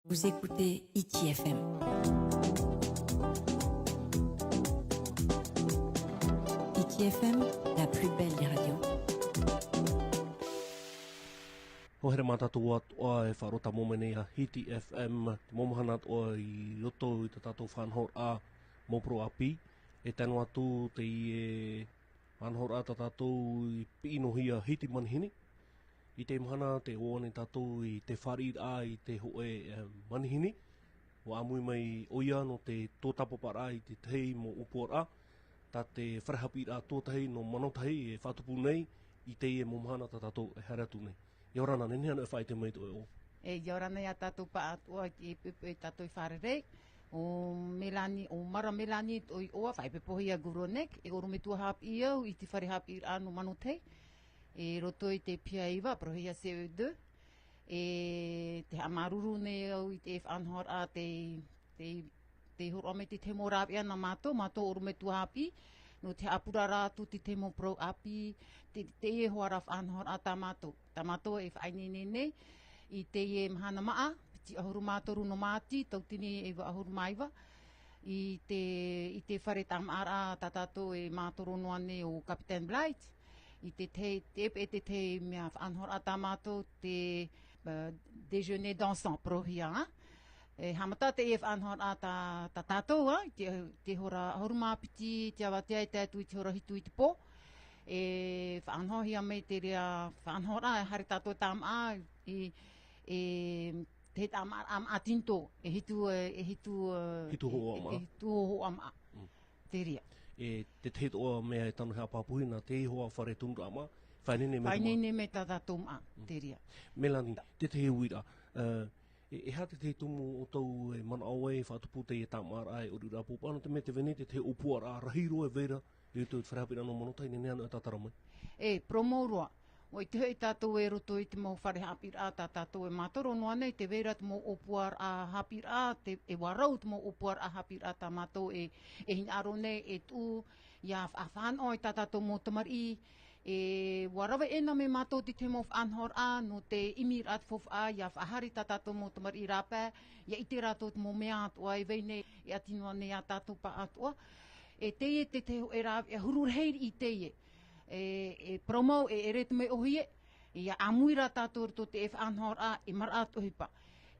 Vous écoutez ITFM. ITFM, la plus belle des radios. Ho here mātātou atua e wharota momene a Hiti FM, te momohana atua i roto i te tātou whanhor a Mopro Api, e tanu atu te i e whanhor a tātou i pinohia Hiti Manihini, i te mahana te oane tātou i te wharir a i te hoe Manihini, o amui mai oia no te tōtapapara i te tei mo upor a, tā te wharehapir a tōtahi no manotahi e whatupu nei, i te e momohana tātou e haratu nei. Iorana, nene anu e whai te mei to e o. E iorana ia tātou pa atua ki e pepe e tātou i wharerei. O melani, o mara melani o i oa, whai pepohi a guronek, e oro me tua hap i au, i te whare hap i anu manotei. E roto i te pia iwa, prohia CO2. E te amaruru ne au i te whanhor a te horome te te morapi ana mātou oro me tua hap i. No te apura rātu te te mo pro api, te e hoara whanhor a tā mātou. Tā mātou e whainene nei, i te e mahana maa, piti ahuru mātoru no māti, tau tini e wa ahuru maiwa. I te whare tamara tā tātou e mātoru noane o Captain Blight. I te mea whanhor a tā mātou, te déjeuner dansant prohia, E hamata te e whanhor a tā tātou, te hora ahurumāpiti, te awatea i tātou i te hora hitu i te pō. E whanhohia mei te rea whanhor a, e hari tātou tam a, te tam a tinto, e hitu ho ama, te rea. E te te toa mea e tanu hea papuhina, te e hoa whare tunra ama, whainene me tā tātou ma, te rea. Melani, te te he uira, e hate te tumu o tau e mana aue, whatupu te e tamara e urura pupa, ano te me te vene te upuara a rahiro e vera, e te wharehapira no manotai, nene anu e tātara mai. E, promourua. O i te hei tātou e roto i te mau wharehapira a tātou e mātoro noa nei, te vera te mau opuar a hapira, e warau te mau opuar a hapira tā mātou e hinaro nei, e tū, ia whanoi tā tātou mō tamari, e warawa ena me mātou te mo whanhor a, no te imir at fof a, ia whahari tā tātou mō tamari rāpē, ia i te rātou te mō mea atua, e veine e atinua nei a tātou pa atua. E te e rā, e hururheiri i te e promo e rete me ohie, ia amuira tātou rito te e whanhor a, e mara atu hipa.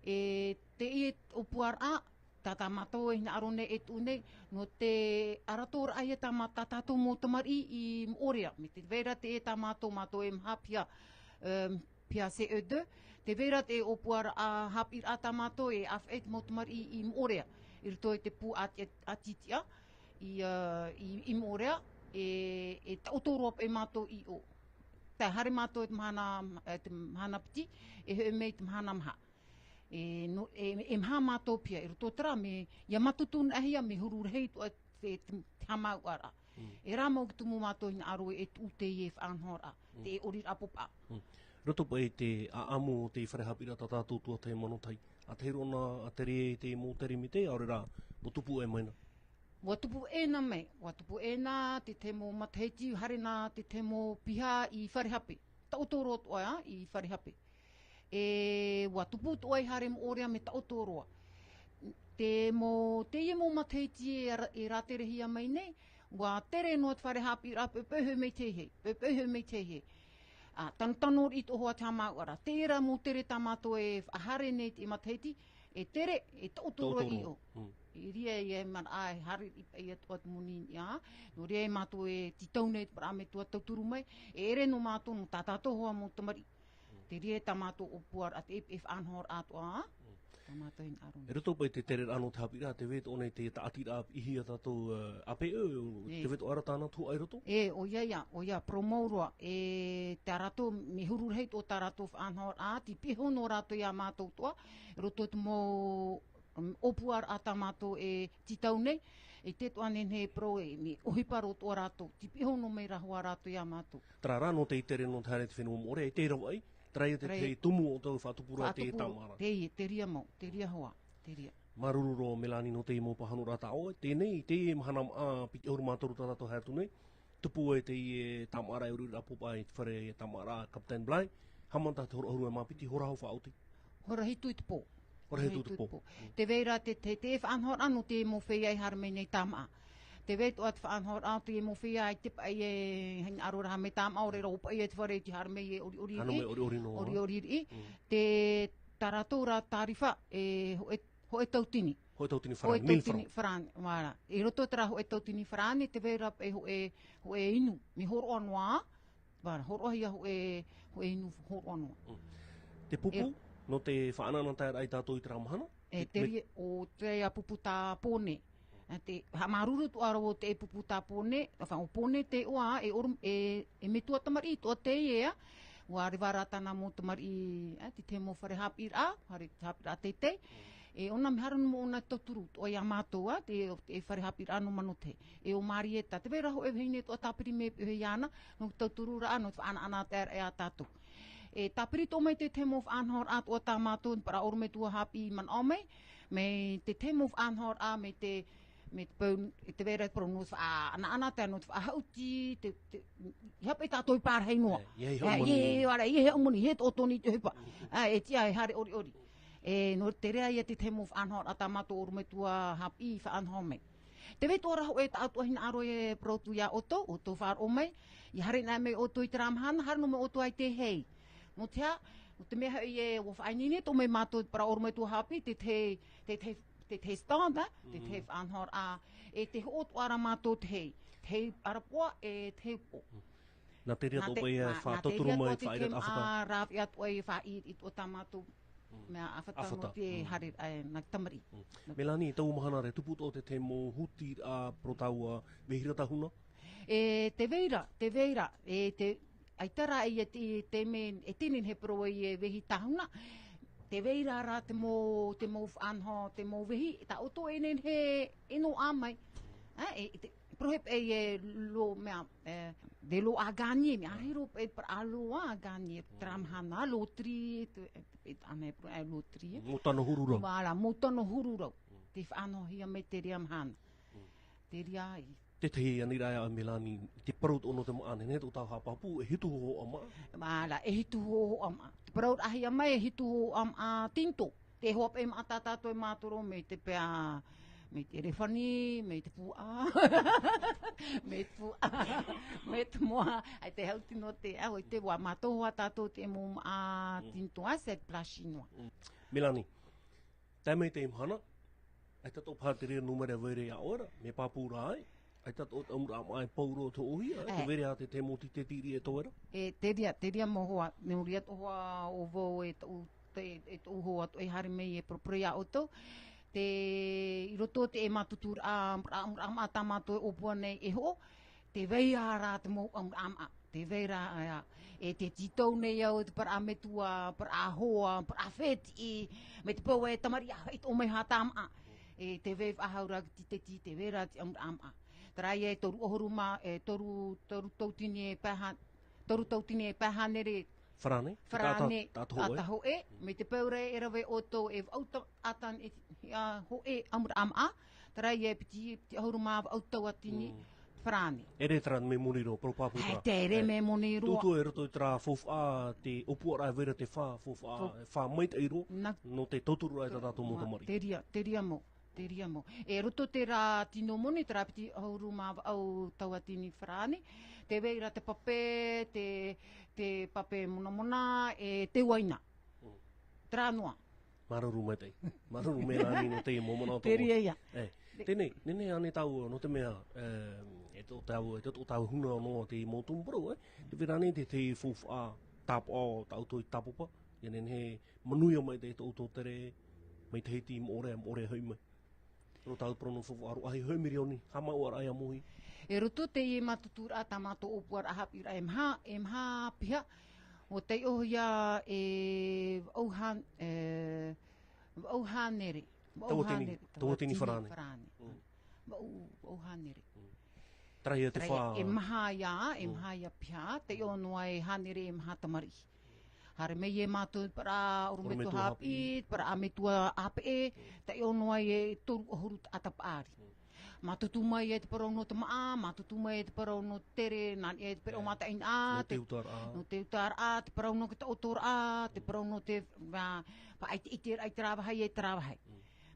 E te opuar a, tā mātou e hina arone e tūnei, no te arator ai e tā tātou mō tamari i Moria. Me te vera te e tā mātou e mhapia pia CO2. Te vera te opuara a hapir a tā mātou e awhet mō tamari i Moria. I rito e te pū atitia i Moria e tautoro e mātou i o. Tā hare mātou e te mahana piti, e he mei te mahana maha. E mha mātou pia, e roto tara me, ia matutun ahia me hururhei to te hamau ara. E rā mau ki tumu mātou hina aro e tū te e whanhor a, te e orir apopa. Roto pa e te aamu o te wharehapira tā tātou tua te manotai. A te rona, a te re te mō teri mi te, aore rā, mo tupu e maina. Watupu ena mei, watupu ena, te te mō mataiti, harina, te te mō piha i wharehape. Tautoro toa i wharehape. E watupu toa i hare Moria me tautoroa. Te ie mō mateiti e rāterehia mai nei, wa tere no te wharehapi rā pepehu mei te he. Tantanor i tohoa tā mauara. Tērā mō tere tā mātou e ahare nei te mateiti, e tere, e tautoro i o. I ria i e man ai hari i e toa te muni ia. No ria i mātou e titau nei te parame tua tauturu mai, e ere no mātou no tātātou hoa mō tamari. Te rie tā mātou opuar at e whanhor atoa, tā mātou hin aron. E roto pa te tere rano te hapira, te vet o nei te taatira ihi a tātou ape te vet o ara tāna tū ai roto? O ia, promourua, te rato, me hururhei o tā rato whanhor a, ti piho no rato ia mātou toa, roto te mō opuar a tā mātou e titau nei, e te toa nene pro e me ohiparo toa rato, ti piho no mei rahua rato ia mātou. Tra rano te tere no te hare te whenua more, e te rawa ai? Trai te tumu o tau whatupura te tamara. Te ria mau, te ria hoa, te ria. Marururo Melani no te mo pahanu rata o, tēnei, te e mahana piti horu mātoru tātou haitu nei, tupu e te e tamara e urura popa e te whare e tamara Captain Bligh, hamanta te horo e mapiti, hora hau whaauti. Hora hitu i te pō. Ora he tutupo. Te veira te whaanhor anu te mo whea i harme nei tama. Te veit o at whaanhor anu te mo whea i tipa i e hang arora me tama o re ropa i e te whare ti harme i e ori Anu me ori no. ori i. Te taratora tarifa ho e tautini. Hoi tautini Ho e wharani, 1000 tautini wharani. Wara. I roto tera ho e tautini wharani te veira ho e inu. Mi horo anua. Wara. Horo ahia ho e inu horo anua. Te pupu, no te whaanana tai ai tātou i te ramahana? O te pupu tā pōne. Te hamaruru tu arawo te pupu tā pōne. O pōne te oa e metua tamari to te ea. Wa rivara tana mo tamari te te mo whare hapira. Whare hapira te te. E ona me haranu mo ona toturu. O ia mātua te whare hapira no mano te. E o marieta. Te vera ho e hine to tāpiri me he iana. No toturu ra no whaana ana te e a tātou. E tāpiri tō mai te te mo whaanhor at o tā mātou para orme tua hapi man ome. Me te te mo whaanhor a me te te vera pronos ana te no hauti te hapa tātou pār hei noa. Ie wara ie he omoni he tōtoni te hupa. E tia e hare ori. E no te rea ia te te mo whaanhor a tā mātou orme tua hapi whaanhor me. Te vei tōra ho e tātou hina aro e protu ia oto whār ome. I hare nai me oto i te ramahana, hare no me oto ai te hei. No tea, no te mea i e whainine, tō me mātou para orme tua hapi, te te standa, te te whaanhor a, e te hoot ara mātou te hei. Te hei arapoa e te po. Nā te rea tō e whātoturu mai whairat awhata. Nā rāw i atu e whait i tō tā mātou mea awhata no te hare nā tamari. Melani, tau mahana re tupu tō te mo huti a protaua vehirata huna? Te veira, aitara i te men, e tinin he pro i e vehi tahuna, te veira ra te mo whaanho, te mo vehi, ta oto enen he eno amai. Prohep e lo mea, de lo aganie, me ahiro e par alo aganie, tramhana, lo tri, ane pro e lo tri. Motano hururau. Wala, motano hururau. Te whaanho hia me te ria mhana. Te ria i. Te tehi anirai a Melani, te paraut ono te maane, ne tō tau hapapu, e hitu ho ama? Mala, e hitu ho ama. Te paraut ahi ama e hitu ho ama tinto. Te hop e maa tātātou e mātoro me te pea, me te rewhani, me te pua, me te pua, me te moa, ai te hauti no te au, i te wā mātohua tātou te mo a tinto a se plashinoa. Melani, tai mei te imhana, ai tato pātere numere vere a ora, me pāpūra ai. Ai tato o tamura mai pauro to ohi, te vere a te moti te tiri e toera? Te ria mo hoa, me uria to hoa o vo e to hoa to e hare mei e propria oto. Te i roto te e matutur a tamato e opua nei e ho, te veia ra te mo ama, te veira e te titou nei au te para metua, para hoa, para feti, me te pau e tamari a hait o mei hatama. E te veiv ahaura te veira te ama. Tarai e toru ohoruma, toru tautini e pahanere. Wharane? Wharane, ataho e. Me te paure e rawe oto e auto atan e ho e amur ama. Tarai e piti ohoruma auto atini wharane. E re tara me moniro, propāputa. Te re me moniro. Tutu e roto i tara fofa te opua rai vera te wha mait eiro, no te toturu ai tātou mo tamari. Te ria mo. Te ria mo. E roto te rā tino moni, te rā piti ahuruma au tauatini wharane. Te veira te pape, te pape mona, e te waina. Tra noa. Maruru mai tei. Maruru me rani no te momona o tō. Te ria ia. Tēnei, nene ane tau no te mea, e tō tau huna no te motumpuro, te virane te fofa tap o tauto i tapopa. E nene he manuia mai te tō tere, mai te heti ore hui mai. Ro tau prono fofu aru ahi haumiri oni, hama ora ai amohi. E roto te i matutura ta mato opuar ahapira e mha piha. O te ohia e auhanere. Tawatini wharane. Auhanere. Trai te wha. E maha ia piha, te onua e hanere e maha tamari. Hare mei e mātou para orumetu hapi, para ametua ape e, te onua e toru ohuru atapari. matutu mai e te parau no te maa, matutu mai e te parau no te tere, nani e te parau mata in a, No te utar a. no te utar a, te parau no te otor a, te parau no te, pa ai te iter ai travahai e travahai.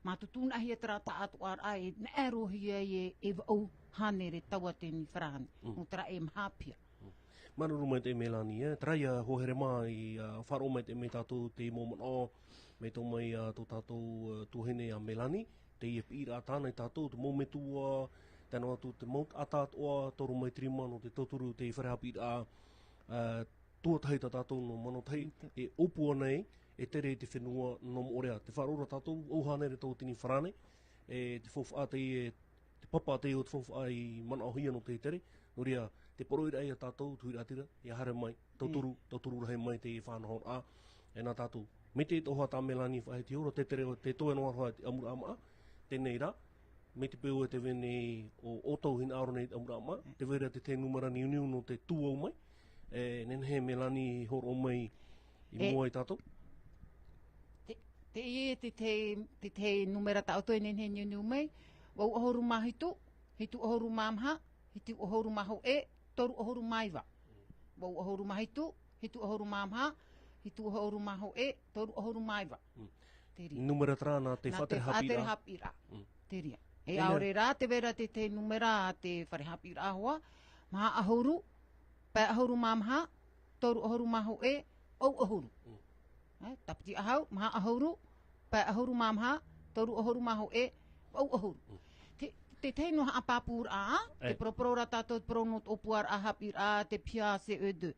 Matutu na hi e tera ta atu ar ai, na e rohi e vau hanere taua te ni whrahane, no tera e mhapia. Maruru mai te Melani, traia hohere mai, wharo mai te me tātou te moment o, me tō mai tō tātou tuhene a Melani, te i pira tānei tātou, te mometua, tēnā atu te maut atatoa, toru mai trima no te toturu, te i wharehapira tuatahei tā tātou no manotai, e opua nei, e tere te whenua nom orea. Te wharora tātou, auhanere tō tini wharane, e te whawha te papa te o te whawha i mana o hia no te tere, no rea, te poroira ai a tātou, tuira atira, e hare mai, tauturu rahe mai te whanahor a, e nā tātou. Me te toha tā Melani whahe te ora, te tere o te toe noa roa te amura ama, tēnei rā, me te peo e te wene o otau hina aro nei te amura ama, te wera te numara ni uniu no te tūau mai, nenhe Melani horo mai i mua i tātou. Te ie te numera ta auto nenhe niu mai, wau ohoru mahitu, hitu ohoru mamha, hitu ohoru maho toru ohoru maiwa. Wau ohoru mahitu, hitu ohoru mamha, hitu ohoru maho toru ohoru maiwa. Numera trāna te whatere hapira. Teria. E aore rā te vera te numera te whare hapira hoa, maha ahoru, pai ahoru mamha, toru ohoru maho au ahoru. Tapiti ahau, maha ahoru, pai ahoru mamha, toru ohoru maho au ahoru. Te teino ha apapur a, te proprora tātou pronot opuar a hapir a, te pia se edu.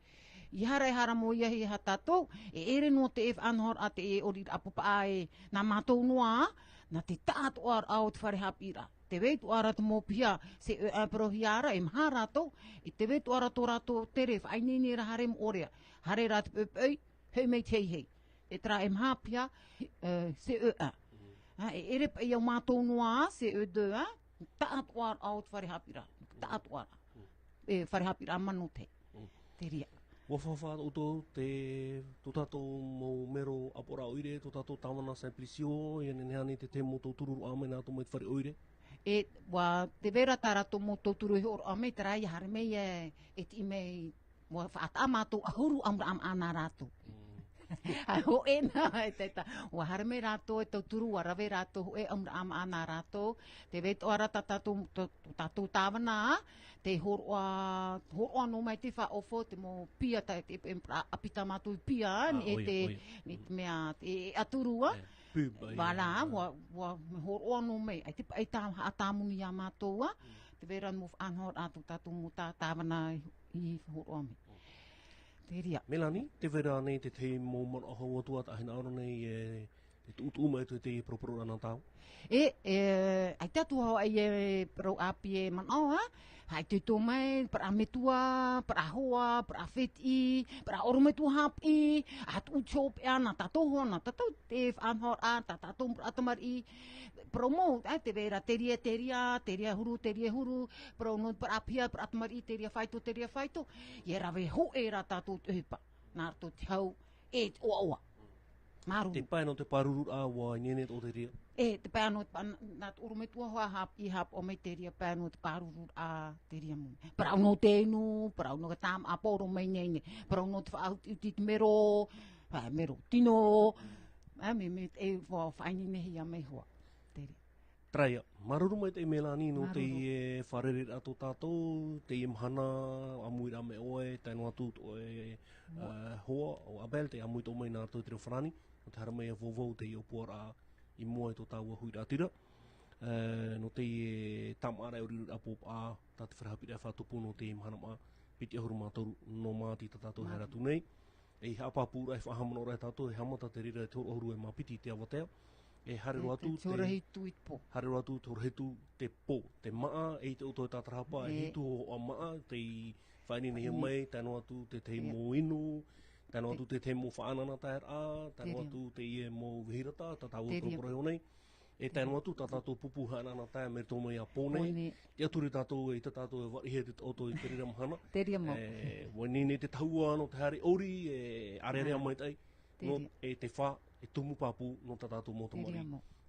I hara mo iahi ha tātou, e ere no te anhor a te e ori apupa a nā mātou noa, na te tātou ar au te whare hapira. Te weitu ara te mō pia se prohi ara, e maha rātou, e te weitu ara tō rātou tere, whainini ra harem orea. Hare rā te pēpei, hei mei te hei. E tra e maha pia se e ere pa iau mātou noa se edu a, tātou ar au te whare hapira. Tātou ar. Whare hapira mano te. Te ria. Wawhawha uto tō tātou mō mero apora oire, tō tātou tāwana Simplicio, e nenehani te te mō tō tururu ame nā tō mai te whare oire. Te vera tāra tō mō tō turu horo ame, te rai hare mei e ti mei, whaata mātou ahuru amra am ana rātou. Ai ho e nā e teta. Wa hare me rātou e tau turu, wa rave rātou ho e amra am ana rātou. Te veto ara tātou tāwana, te horoa no mai te wha ofo, te mo pia te apita mātou pia, ni te mea te aturua. Wala, wa horoa no mai, ai te tāmuni a mātou, te vera mo anhor atu tātou mo tāwana i horoa me. Melani, te vera nei te te mō mana ahau atua ta hina aro nei te utu umai te proporo ana tau? Ai te atu hau ai pro api mana hai te tō mai, para metua, para hoa, para wheti, para orometua hapi, atu utsope ana, tātou hona, tātou te whanhor a, tātou atamari, promo, te vera, teria huru, promo, para apia, para atamari, teria whaito, i rawe ho e ra tātou tuhipa, nā rātou te hau, e oa. Maru. Te pai no te paruru a wa nene o te ria? Te pai no nā te orometua hoa hap o me te ria, pai no te paruru a te ria mo. Parau no te inu, parau no ka tam a poro mai nene, parau no te whaauti te mero tino, me e whaini nehi a mei hoa. Traia, maruru mai te Melani no te wharere ato tātou, te imhana, amui rame oe, taino atu oe hoa o Abel, te amui tō mai nā tō te reo whanani, no te haramea vovou te iopuara i mua i tō tāua hui rātira. No te tam ara uri apop a, tā te wharahapira whātupu no te imhana maa, piti ahuru mātoru no māti tā tātou hei ratu nei. E hapapura e whahamana ora e tātou, e hamata te rira e te ahuru e mā piti te awatea. E harero atu te horehitu te po, te maa, e te uto e tātarahapa, e hitu o a maa, te whaini nehi mai, tēno atu te te mō inu, tēno atu te te mō whaanana taer a, tēno atu te ie mō vihirata, tā tāua propore o nei, e tēno atu tā tātou pupu haanana taer me tō mai a pōnei, te aturi tātou e te tātou e warihe te oto i te rira mahana, nini te tahua no te hare ori, e arearea mai tai, no e te wha, e tumu papu no tā tātou mō tamari,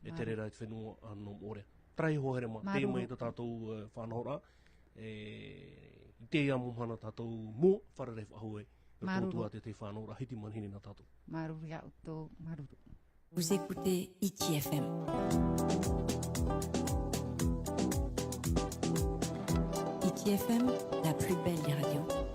e te rera e te whenua anō ore. trai hohere ma. Te Maruru. mai ta tātou whanahora. I te ia mohana tātou mō whareref ahoe. Maruru. Tua te whanahora hiti manhini na tātou. Maruru ia uto, maruru. Vous écoutez ITFM. ITFM, la plus belle des radios.